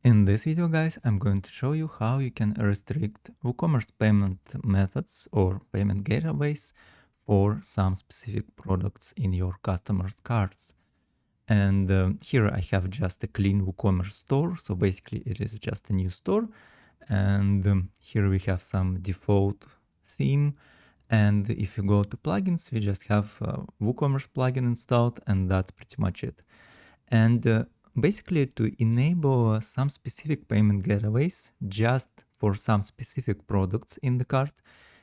In this video, guys, I'm going to show you how you can restrict WooCommerce payment methods or payment gateways for some specific products in your customers' carts. And here I have just a clean WooCommerce store. So basically it is just a new store. And here we have some default theme. And if you go to plugins, we just have WooCommerce plugin installed, and that's pretty much it. And basically to enable some specific payment gateways just for some specific products in the cart,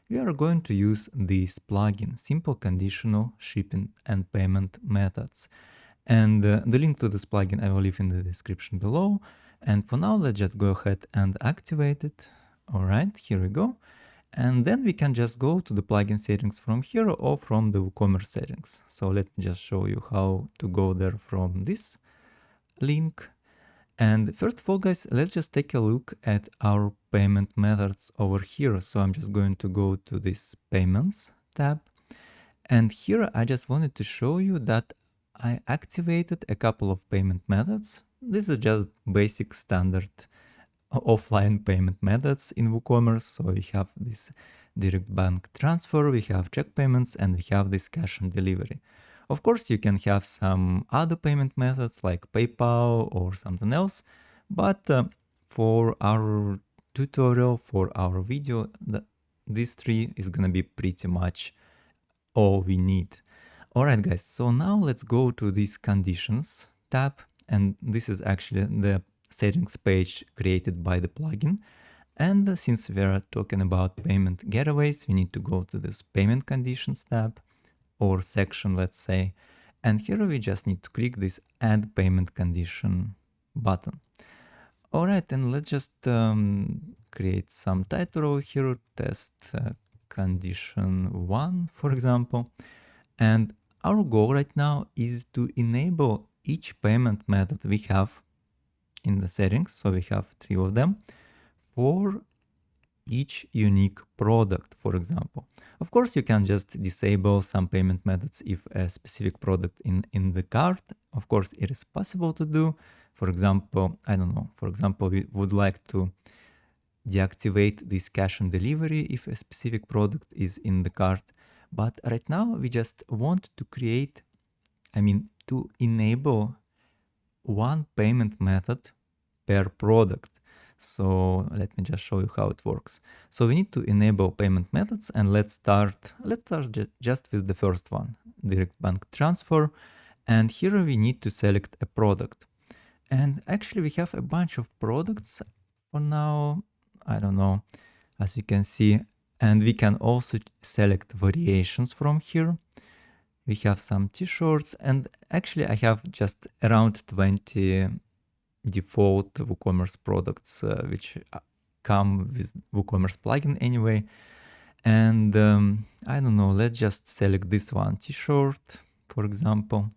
we are going to use this plugin, Simple Conditional Shipping and Payment Methods. And the link to this plugin I will leave in the description below. And for now, let's just go ahead and activate it. All right, here we go. And then we can just go to the plugin settings from here or from the WooCommerce settings. So let me just show you how to go there from this link. And first of all, guys, let's just take a look at our payment methods over here. So I'm just going to go to this payments tab. And here I just wanted to show you that I activated a couple of payment methods. This is just basic standard offline payment methods in WooCommerce. So we have this direct bank transfer, we have check payments, and we have this cash on delivery. Of course, you can have some other payment methods like PayPal or something else, but for our tutorial, for our video, these three is gonna be pretty much all we need. All right, guys, so now let's go to this conditions tab, and this is actually the settings page created by the plugin. And since we are talking about payment gateways, we need to go to this payment conditions tab or section, let's say. And here we just need to click this add payment condition button. All right, and let's just create some title over here, test condition 1, for example. And our goal right now is to enable each payment method we have in the settings, so we have 3 of them, for each unique product, for example. Of course, you can just disable some payment methods if a specific product in the cart. Of course, it is possible to do. For example, I don't know, for example, we would like to deactivate this cash on delivery if a specific product is in the cart. But right now we just want to create, to enable one payment method per product. So let me just show you how it works. So we need to enable payment methods, and let's start just with the first one, direct bank transfer. And here we need to select a product. And actually we have a bunch of products for now. I don't know, as you can see, and we can also select variations from here. We have some t-shirts, and actually I have just around 20 default WooCommerce products which come with WooCommerce plugin anyway. And I don't know, let's just select this one, t-shirt, for example.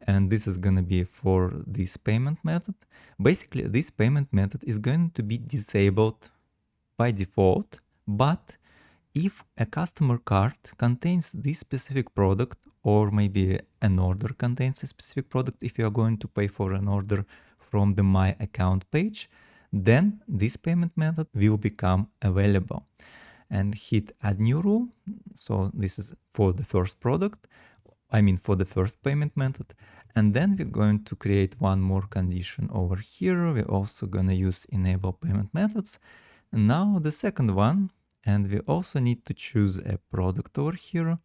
And this is going to be for this payment method. Basically, this payment method is going to be disabled by default, but if a customer cart contains this specific product, or maybe an order contains a specific product, if you are going to pay for an order from the My Account page, then this payment method will become available. And hit Add New Rule. So this is for the first product, for the first payment method. And then we're going to create one more condition over here. We're also going to use Enable Payment Methods. And now the second one, and we also need to choose a product over here.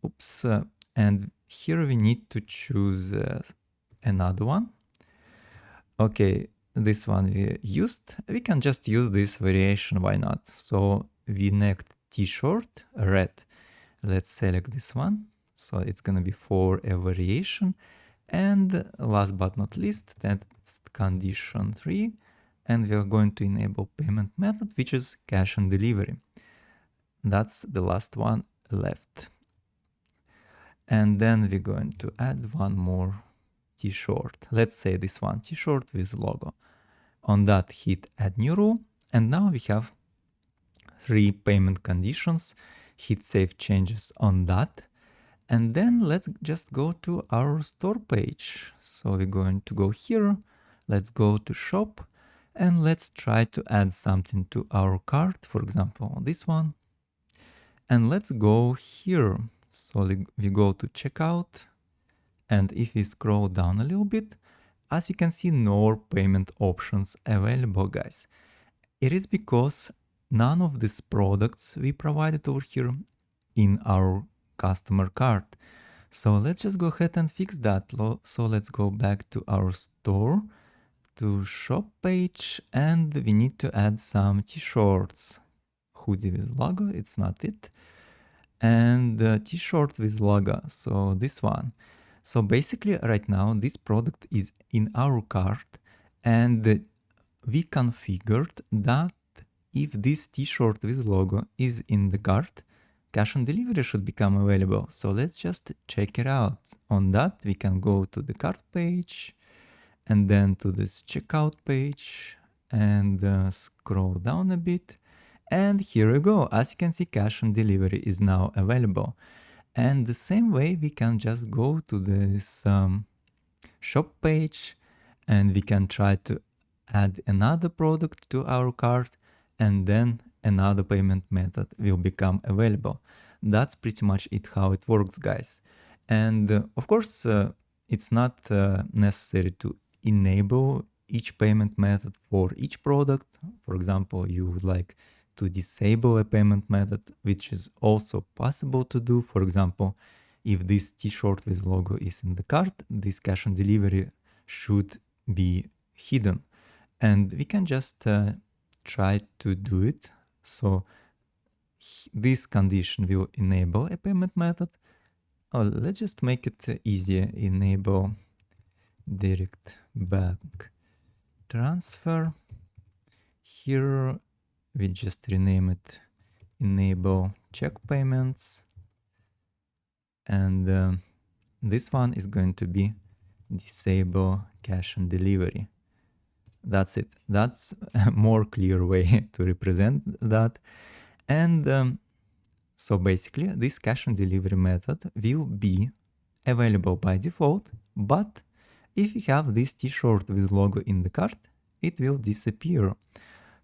Oops. And here we need to choose another one. Okay, this one we used. We can just use this variation, why not? So V-neck t-shirt, red. Let's select this one. So it's going to be for a variation. And last but not least, that's condition 3. And we are going to enable payment method, which is cash on delivery. That's the last one left. And then we're going to add one more t-shirt. Let's say this one, t-shirt with logo. On that, hit Add New Rule. And now we have 3 payment conditions. Hit Save Changes on that. And then let's just go to our store page. So we're going to go here. Let's go to Shop. And let's try to add something to our cart, for example, this one. And let's go here. So we go to checkout. And if we scroll down a little bit, as you can see, no payment options available, guys. It is because none of these products we provided over here in our customer cart. So let's just go ahead and fix that. So let's go back to our store, to shop page, and we need to add some t-shirts. Hoodie with logo, it's not it. And t-shirt with logo, so this one. So basically right now this product is in our cart, and we configured that if this t-shirt with logo is in the cart, cash on delivery should become available. So let's just check it out. On that we can go to the cart page and then to this checkout page and scroll down a bit. And here we go. As you can see, cash on delivery is now available. And the same way we can just go to this shop page and we can try to add another product to our cart, and then another payment method will become available. That's pretty much it, how it works, guys. And of course, it's not necessary to enable each payment method for each product. For example, you would like to disable a payment method, which is also possible to do. For example, if this t-shirt with logo is in the cart, this cash on delivery should be hidden. And we can just try to do it. So this condition will enable a payment method. Oh, let's just make it easier. Enable direct bank transfer. Here we just rename it enable check payments. And this one is going to be disable cash on delivery. That's it. That's a more clear way to represent that. And so basically this cash on delivery method will be available by default, but if you have this t-shirt with logo in the cart, it will disappear.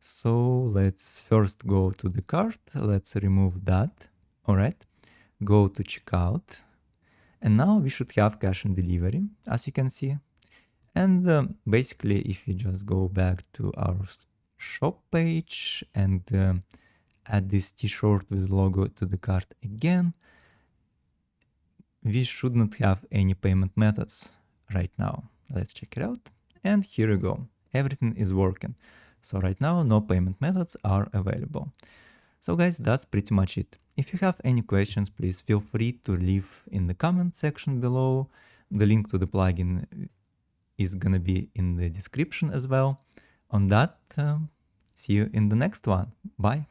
So let's first go to the cart. Let's remove that. All right. Go to checkout. And now we should have cash on delivery, as you can see. And basically, if you just go back to our shop page and add this t-shirt with logo to the cart again, we should not have any payment methods right now. Let's check it out. And here we go. Everything is working. So right now, no payment methods are available. So guys, that's pretty much it. If you have any questions, please feel free to leave in the comment section below. The link to the plugin is gonna be in the description as well. On that, see you in the next one. Bye.